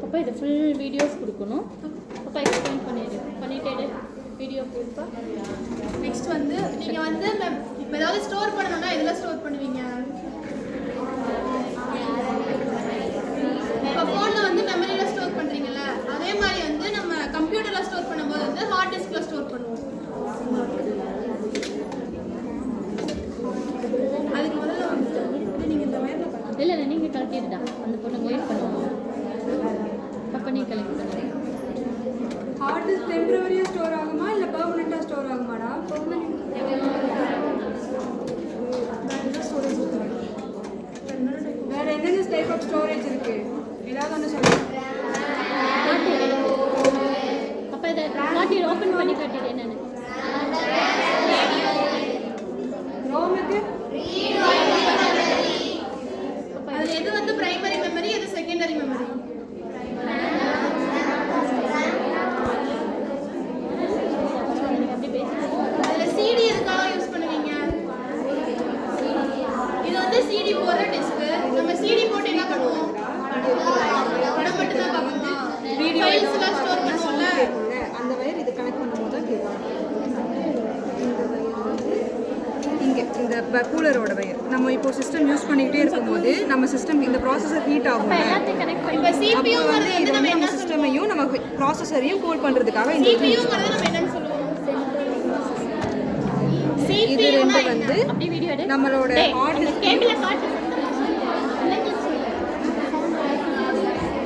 அப்போ இது full videos கொடுக்கணும். அப்போ எக்ஸ்பிளைன் பண்ணிட்டே வீடியோ கொடுப்பா. நெக்ஸ்ட் வந்து நீங்கள் வந்து இப்போ ஏதாவது ஸ்டோர் பண்ணணும்னா எதில் ஸ்டோர் பண்ணுவீங்க? இப்போ ஃபோனில் வந்து மெமரியில் ஸ்டோர் பண்ணுறீங்கல்ல, அதே மாதிரி வந்து நம்ம கம்ப்யூட்டரில் ஸ்டோர் பண்ணும்போது வந்து ஹார்ட் டிஸ்கில் ஸ்டோர் பண்ணுவோம். அதுக்கு முதல்ல வந்து நீங்கள் இந்த வயரில் பண்ணலாம். இல்லை நீங்கள் கலெக்டிடுதா அந்த பொண்ணு வெயிட் பண்ணுவாங்க. அப்போ நீ கலெக்ட் பண்ணுங்க. ஹார்ட் டிஸ்க் டெம்பரவரியாக ஸ்டோர் ஆகுமா இல்லை பெர்மனெண்ட்டாக ஸ்டோர் ஆகுமாடா? வேறு என்னென்ன டைப் ஆஃப் ஸ்டோரேஜ் இருக்குது? ஏதாவது ஒன்று சொல்லுங்கள். அப்போ இதை காட்டி ஓப்பன் பண்ணி காட்டிடு என்னென்னு. ரோமுக்கு அது எது வந்து பிரைமரி மெமரி, எது செகண்டரி மெமரி? அதில் சிடி எதுக்காக யூஸ் பண்ணுவீங்க? இது வந்து சிடி போடுற டிஸ்க்கு. நம்ம சிடி போட்டு என்ன பண்ணுவோம்? படம் மட்டும் தான் பார்க்கணுமா? ஃபைல்ஸ்லாம் ஸ்டோர் பண்ணுவோம்ல, அந்த வயர் இது கனெக்ட் பண்ணும்போது தான் கேட்கும். இங்கே இந்த கூலரோட வயர் நம்ம இப்போ சிஸ்டம் யூஸ் பண்ணிக்கிட்டே இருக்கும்போது நம்ம சிஸ்டம் இந்த ப்ராசஸர் ஹீட் ஆகும். இப்போ சிபியூங்கிறது வந்து நம்ம என்ன சிஸ்டமையும் நம்ம ப்ராசஸரையும் கூல் பண்ணுறதுக்காக இந்த சிபியூங்கிறது நம்ம என்னன்னு சொல்லுவோம்? இது ரெண்டு வந்து அப்படி வீடியோ எடு. நம்மளோட ஹார்ட் டிஸ்க். கேபிளில் காட்டு.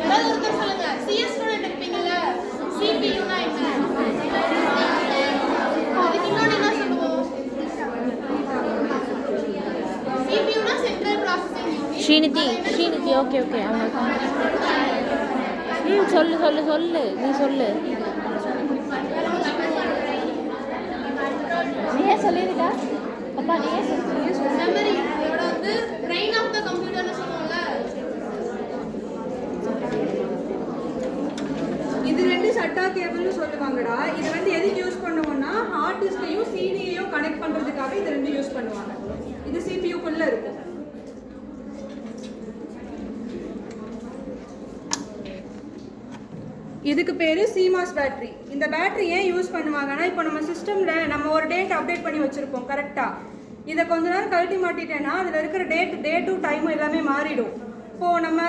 யாராவது ஒருத்தர் சொல்லுங்க. சிஎஸ் ஸ்டூடெண்ட் இருப்பீங்கல்ல, சிபியூனா என்ன? அதுக்கு இன்னொன்று என்ன சொல்லுவோம்? சிபியூனா central processing unit. Srinidhi okay அவங்க சொல்லு நீ சொல்லு. நீயே சொல்லிருக்கா அப்பா? நீயே சொல்லு. மெமரி இதோட வந்து பிரெயின் ஆஃப் த கம்ப்யூட்டர்னு சொல்லுவோம்ல. இது ரெண்டு சட்டா கேபிள்னு சொல்லுவாங்கடா. இது வந்து எதுக்கு யூஸ் பண்ணுவோம்னா ஹார்ட் டிஸ்கையும் சிடியையும் கனெக்ட் பண்ணுறதுக்காக இது ரெண்டு யூஸ் பண்ணுவாங்க. இது சிபியூக்குள்ளே இருக்கும். இதுக்கு பேர் சிமாஸ் பேட்டரி. இந்த பேட்டரி ஏன் யூஸ் பண்ணுவாங்கன்னா, இப்போ நம்ம சிஸ்டமில் நம்ம ஒரு டேட் அப்டேட் பண்ணி வச்சுருப்போம் கரெக்டாக. இதை கொஞ்ச நேரம் கழட்டி மாட்டிட்டேன்னா அதில் இருக்கிற டேட்டும் டைமும் எல்லாமே மாறிடும். இப்போது நம்ம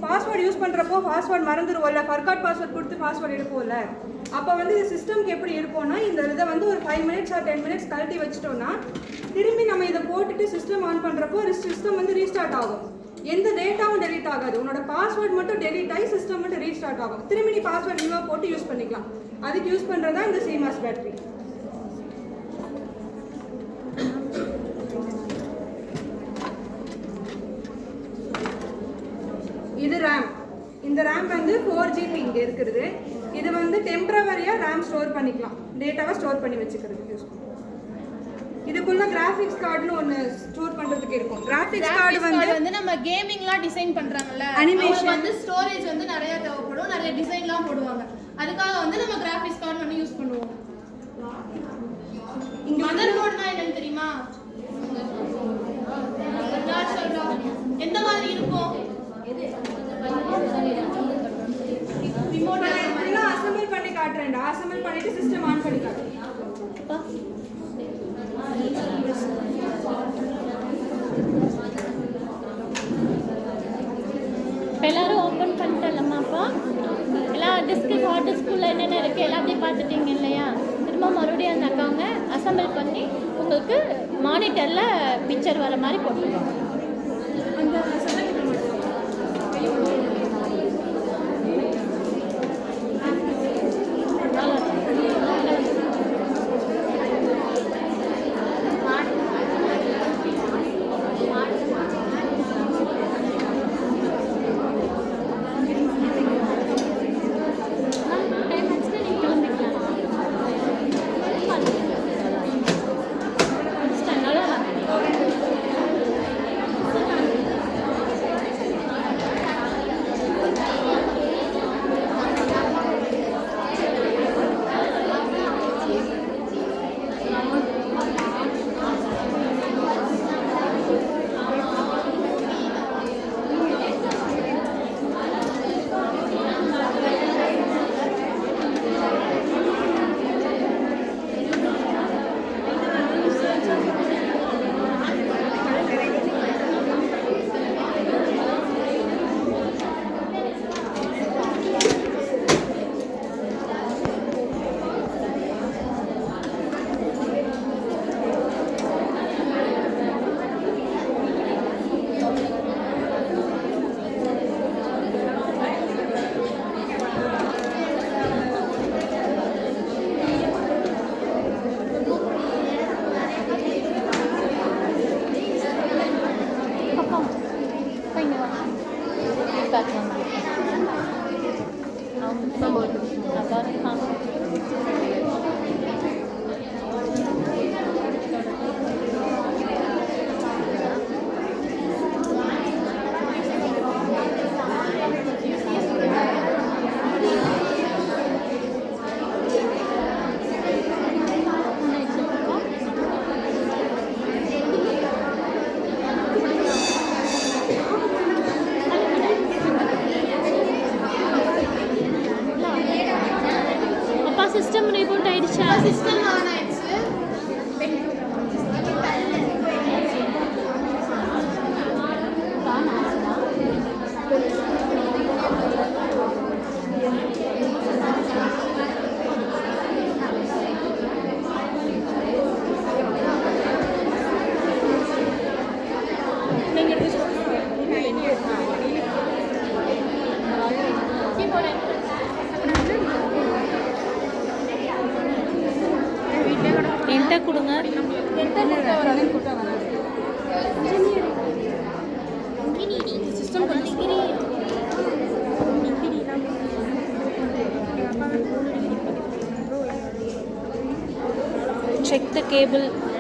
பாஸ்வேர்டு யூஸ் பண்ணுறப்போ பாஸ்வேர்டு மறந்துடுவோம்ல, ஃபர்காட் பாஸ்வேர்டு கொடுத்து பாஸ்வேர்டு எடுப்போம்ல. அப்போ வந்து இது சிஸ்டம்க்கு எப்படி இருக்கும்னா, இந்த இதை வந்து ஒரு 5 மினிட்ஸ் ஆர் 10 மினிட்ஸ் கழட்டி வச்சிட்டோம்னா திரும்பி நம்ம இதை போட்டுட்டு சிஸ்டம் ஆன் பண்ணுறப்போ சிஸ்டம் வந்து ரீஸ்டார்ட் ஆகும். எந்த டேட்டாவும் டெலீட் ஆகாது. உன்னோட பாஸ்வேர்டு மட்டும் டெலீட் ஆகி சிஸ்டம் மட்டும் ரீஸ்டார்ட் ஆகும். திரும்பி நீ பாஸ்வேர்டு நியூவாக போட்டு யூஸ் பண்ணிக்கலாம். அதுக்கு யூஸ் பண்ணுறது தான் இந்த சிமாஸ் பேட்டரி. இது ரேம். இந்த ரேம் வந்து 4GB இங்கே இருக்கிறது. இது வந்து டெம்பரவரியாக ரேம் ஸ்டோர் பண்ணிக்கலாம், டேட்டாவை ஸ்டோர் பண்ணி வச்சுக்கிறதுக்கு யூஸ் பண்ணுவோம். இதுக்குள்ள கிராஃபிக்ஸ் கார்டுன்னு ஒன்று ஸ்டோர் பண்ணுறதுக்கு இருக்கும். கிராஃபிக்ஸ் கார்டு வந்து நம்ம கேமிங்லாம் டிசைன் பண்ணுறாங்கல்ல, அனிமேஷன் வந்து ஸ்டோரேஜ் வந்து நிறைய தேவைப்படும், நிறைய டிசைன்லாம் போடுவாங்க. அதுக்காக வந்து நம்ம கிராஃபிக்ஸ் கார்டு வந்து யூஸ் பண்ணுவோம். மதர் போர்டுனா என்னன்னு தெரியுமா? எந்த மாதிரி இருக்கும்? அசம்பிள் பண்ணி காட்டுறேன்டா. அசம்பிள் பண்ணிட்டு சிஸ்டம் ஆன் பண்ணி காட்டுறேன். எல்லாரும் ஓப்பன் பண்ணிட்டலாமாப்பா? எல்லாம் டிஸ்க்கு ஹார்ட் டிஸ்க்குள்ள என்னென்ன இருக்குது எல்லாத்தையும் பார்த்துட்டீங்க இல்லையா? திரும்ப மறுபடியும் அந்த அக்காங்க அசம்பிள் பண்ணி உங்களுக்கு மானிட்டரில் பிக்சர் வர மாதிரி போட்டுருவாங்க. இப்போ சிஸ்டம் ஆன் ஆயிடுச்சு. என்கிட்ட கொடுங்க. Check the cable.